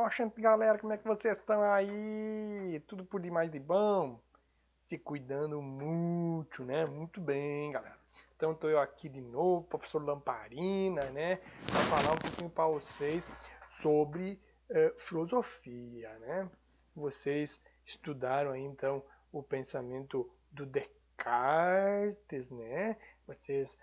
Oxente, galera, como é que vocês estão aí? Tudo por demais de bom? Se cuidando muito, né? Muito bem, galera. Então, estou eu aqui de novo, professor Lamparina, né? Para falar um pouquinho para vocês sobre filosofia, né? Vocês estudaram aí, então, o pensamento do Descartes, né? Vocês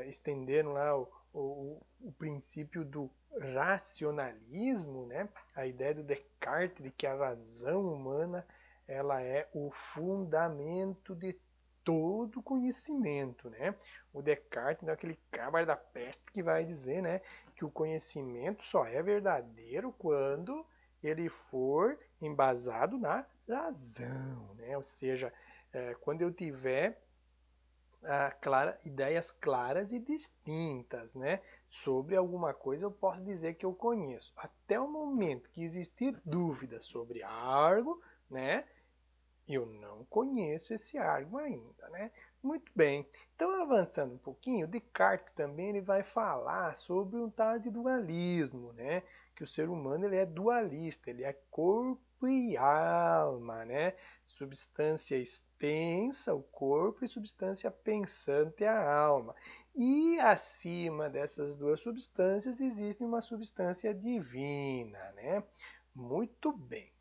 estenderam lá o princípio do racionalismo, né? A ideia do Descartes de que a razão humana ela é o fundamento de todo conhecimento, né? O Descartes é aquele cabra da peste que vai dizer, né, que o conhecimento só é verdadeiro quando ele for embasado na razão, né? Ou seja, quando eu tiver ideias claras e distintas, né? Sobre alguma coisa eu posso dizer que eu conheço. Até o momento que existir dúvida sobre algo, né? Eu não conheço esse algo ainda, né? Muito bem. Então, avançando um pouquinho, Descartes também ele vai falar sobre um tal de dualismo, né? Que o ser humano ele é dualista, ele é corpo e alma, né? Substância extensa, o corpo, e substância pensante, a alma. E acima dessas duas substâncias existe uma substância divina, né? Muito bem.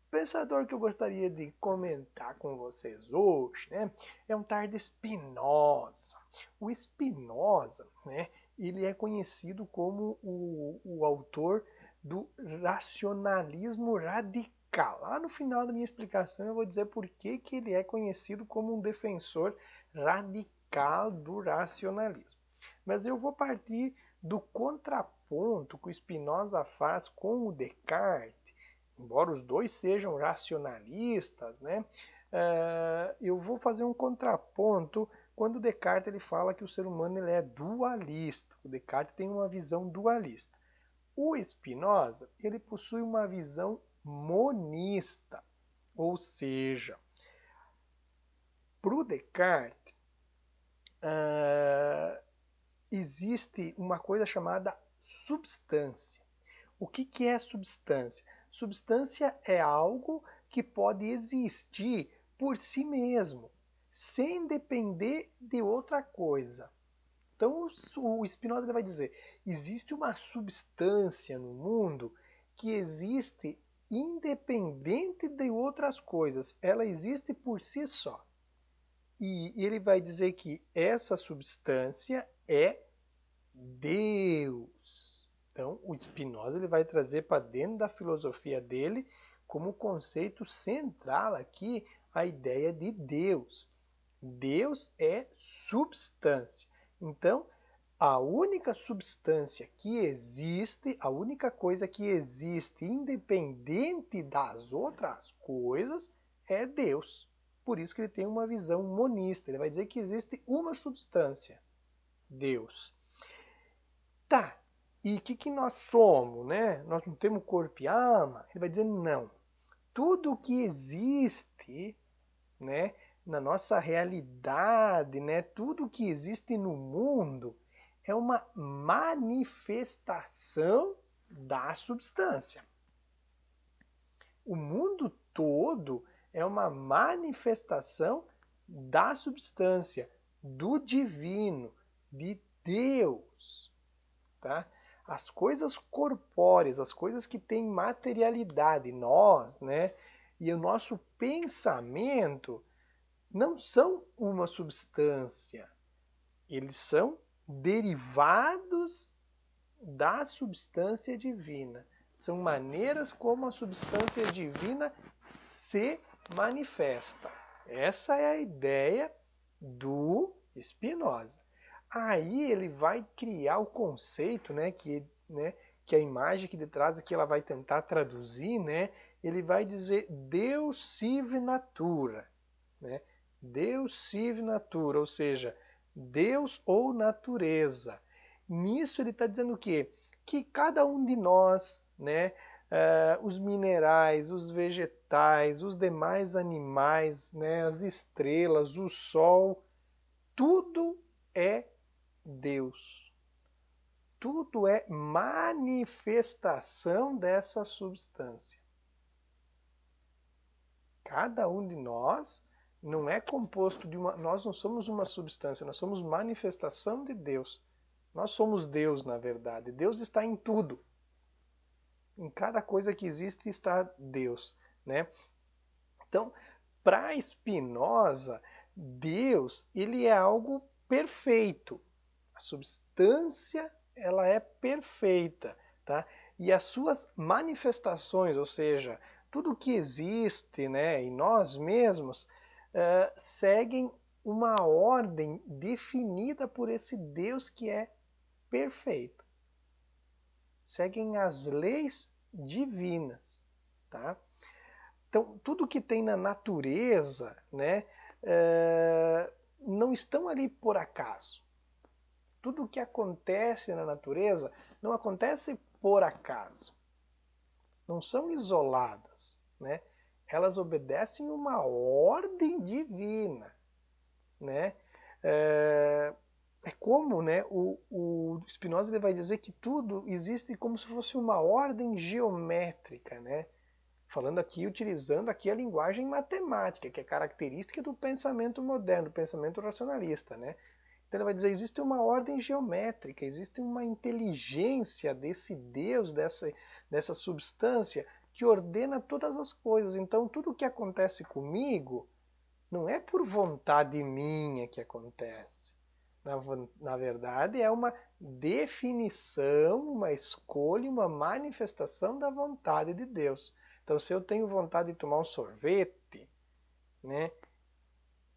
O pensador que eu gostaria de comentar com vocês hoje, né, é um tal de Spinoza. O Spinoza, né, ele é conhecido como o autor do racionalismo radical. Lá no final da minha explicação eu vou dizer por que ele é conhecido como um defensor radical do racionalismo. Mas eu vou partir do contraponto que o Spinoza faz com o Descartes. Embora os dois sejam racionalistas, né, eu vou fazer um contraponto quando Descartes ele fala que o ser humano ele é dualista. O Descartes tem uma visão dualista. O Spinoza ele possui uma visão monista, ou seja, para o Descartes existe uma coisa chamada substância. O que é substância? Substância é algo que pode existir por si mesmo, sem depender de outra coisa. Então o Spinoza ele vai dizer, existe uma substância no mundo que existe independente de outras coisas, ela existe por si só. E ele vai dizer que essa substância é Deus. Então, o Spinoza ele vai trazer para dentro da filosofia dele como conceito central aqui a ideia de Deus. Deus é substância. Então, a única substância que existe, a única coisa que existe independente das outras coisas é Deus. Por isso que ele tem uma visão monista. Ele vai dizer que existe uma substância, Deus. Tá, e o que nós somos, né? Nós não temos corpo e alma? Ele vai dizer não. Tudo que existe, né, na nossa realidade, né, tudo que existe no mundo é uma manifestação da substância. O mundo todo é uma manifestação da substância, do divino, de Deus. Tá? As coisas corpóreas, as coisas que têm materialidade, nós, né? E o nosso pensamento não são uma substância, eles são derivados da substância divina. São maneiras como a substância divina se manifesta. Essa é a ideia do Spinoza. Aí ele vai criar o conceito, que a imagem que de trás aqui ela vai tentar traduzir, né? Ele vai dizer Deus sive natura, né? Deus sive natura, ou seja, Deus ou natureza. Nisso ele está dizendo o quê? Que cada um de nós, né, os minerais, os vegetais, os demais animais, né, as estrelas, o sol, tudo é Deus. tudo é manifestação dessa substância. Cada um de nós não é composto de uma... Nós não somos uma substância, nós somos manifestação de Deus. Nós somos Deus, na verdade. Deus está em tudo. Em cada coisa que existe está Deus, né? Então, para Spinoza, Deus, ele é algo perfeito. A substância, ela é perfeita, tá? E as suas manifestações, ou seja, tudo que existe, né, em nós mesmos, seguem uma ordem definida por esse Deus que é perfeito. Seguem as leis divinas, tá? Então, tudo que tem na natureza, né, não estão ali por acaso. Tudo que acontece na natureza não acontece por acaso. Não são isoladas, né? Elas obedecem uma ordem divina, né? É como, né, o Spinoza ele vai dizer que tudo existe como se fosse uma ordem geométrica, né? Falando aqui, utilizando aqui a linguagem matemática, que é característica do pensamento moderno, do pensamento racionalista, né? Então ele vai dizer, existe uma ordem geométrica, existe uma inteligência desse Deus, dessa substância, que ordena todas as coisas. Então tudo o que acontece comigo não é por vontade minha que acontece. Na verdade, é uma definição, uma escolha, uma manifestação da vontade de Deus. Então, se eu tenho vontade de tomar um sorvete, né,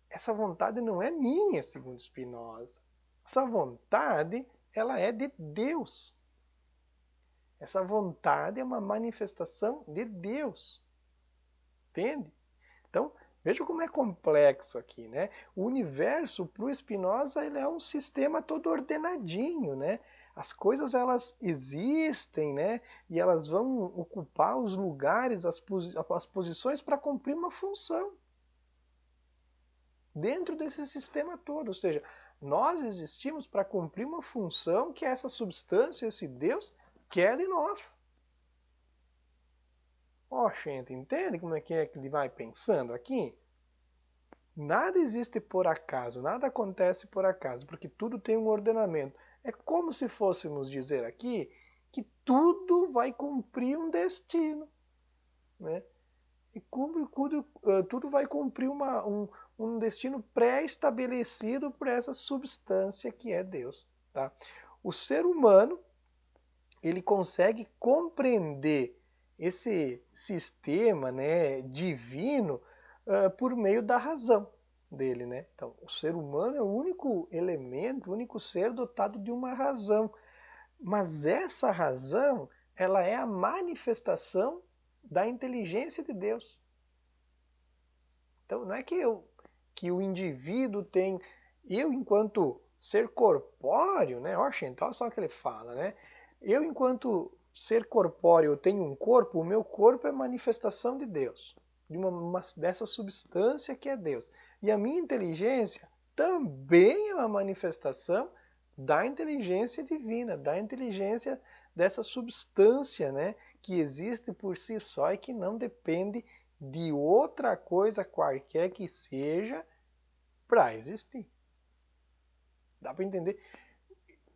essa vontade não é minha, segundo Spinoza. Essa vontade, ela é de Deus. Essa vontade é uma manifestação de Deus. Entende? Então, veja como é complexo aqui, né? O universo, para o Spinoza, ele é um sistema todo ordenadinho, né? As coisas, elas existem, né? E elas vão ocupar os lugares, as posições para cumprir uma função. Dentro desse sistema todo, ou seja, nós existimos para cumprir uma função que essa substância, esse Deus, quer de nós. Ó, gente, entende como é que ele vai pensando aqui? Nada existe por acaso, nada acontece por acaso, porque tudo tem um ordenamento. É como se fôssemos dizer aqui que tudo vai cumprir um destino, né? E tudo vai cumprir um destino pré-estabelecido por essa substância que é Deus, tá? O ser humano, ele consegue compreender esse sistema, né, divino por meio da razão dele, né? Então, o ser humano é o único elemento, o único ser dotado de uma razão. Mas essa razão, ela é a manifestação da inteligência de Deus. Então, não é que o indivíduo tem... Eu, enquanto ser corpóreo, né? Olha só o que ele fala, né? Eu, enquanto ser corpóreo, tenho um corpo, o meu corpo é manifestação de Deus, dessa substância que é Deus. E a minha inteligência também é uma manifestação da inteligência divina, da inteligência dessa substância, né, que existe por si só e que não depende de outra coisa qualquer que seja para existir. Dá para entender?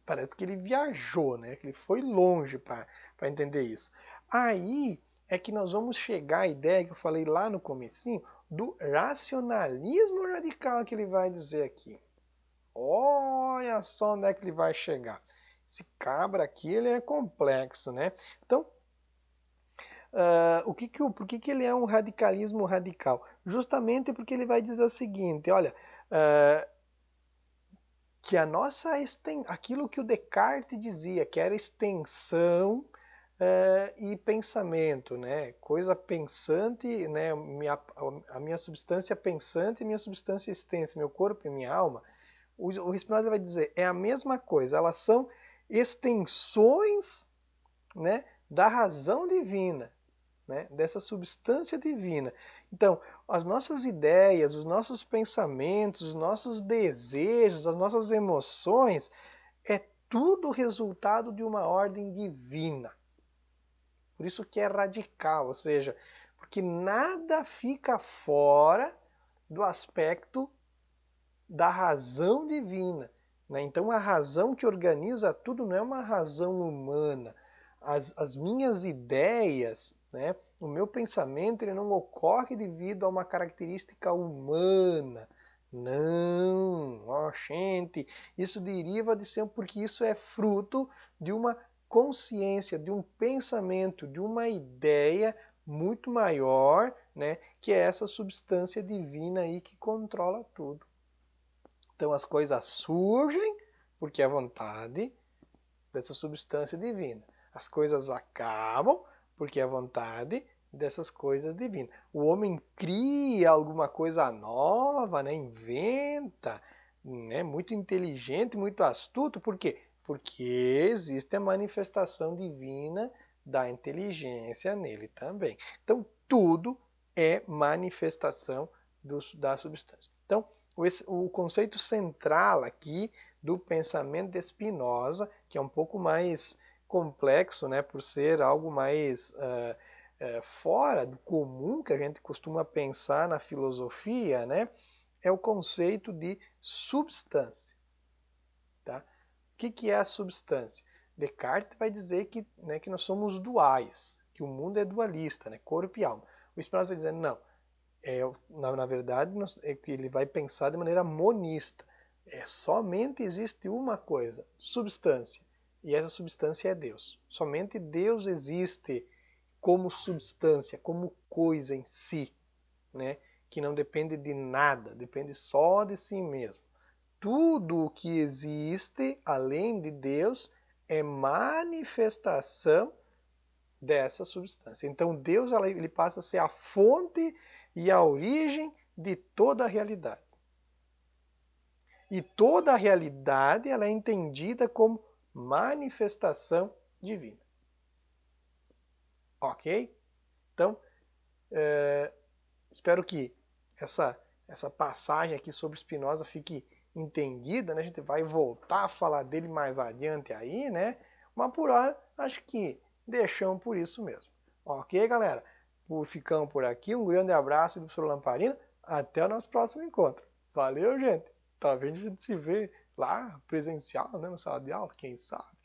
Parece que ele viajou, né? Que ele foi longe para entender isso. Aí é que nós vamos chegar à ideia que eu falei lá no comecinho do racionalismo radical que ele vai dizer aqui. Olha só onde é que ele vai chegar. Esse cabra aqui, ele é complexo, né? Então, por que ele é um radicalismo radical? Justamente porque ele vai dizer o seguinte, olha, que a nossa aquilo que o Descartes dizia, que era extensão e pensamento, né? Coisa pensante, né? A minha substância pensante e minha substância extensa, meu corpo e minha alma. O Spinoza vai dizer, é a mesma coisa, elas são extensões, né, da razão divina, né, dessa substância divina. Então, as nossas ideias, os nossos pensamentos, os nossos desejos, as nossas emoções, é tudo resultado de uma ordem divina. Por isso que é radical, ou seja, porque nada fica fora do aspecto da razão divina. Né? Então a razão que organiza tudo não é uma razão humana. As minhas ideias, né? O meu pensamento, ele não ocorre devido a uma característica humana. Não, ó, gente, isso deriva de ser porque isso é fruto de uma consciência, de um pensamento, de uma ideia muito maior, né, que é essa substância divina aí que controla tudo. Então as coisas surgem porque é vontade dessa substância divina. As coisas acabam porque é vontade dessas coisas divinas. O homem cria alguma coisa nova, né? Inventa, né? Muito inteligente, muito astuto. Por quê? Porque existe a manifestação divina da inteligência nele também. Então tudo é manifestação da substância. Então o conceito central aqui do pensamento de Spinoza, que é um pouco mais complexo, né, por ser algo mais fora do comum que a gente costuma pensar na filosofia, né, é o conceito de substância. Tá? O que é a substância? Descartes vai dizer que, né, que nós somos duais, que o mundo é dualista, né, corpo e alma. O Spinoza vai dizer, não, na verdade, ele vai pensar de maneira monista. Somente existe uma coisa, substância. E essa substância é Deus. Somente Deus existe como substância, como coisa em si, né? Que não depende de nada, depende só de si mesmo. Tudo o que existe além de Deus é manifestação dessa substância. Então Deus ele passa a ser a fonte e a origem de toda a realidade. E toda a realidade ela é entendida como manifestação divina. Ok? Então, espero que essa passagem aqui sobre Spinoza fique entendida, né? A gente vai voltar a falar dele mais adiante aí, né? Mas por hora, acho que deixamos por isso mesmo. Ok, galera? Ficamos por aqui. Um grande abraço do professor Lamparina. Até o nosso próximo encontro. Valeu, gente! Talvez a gente se vê lá presencial, né, na sala de aula, quem sabe?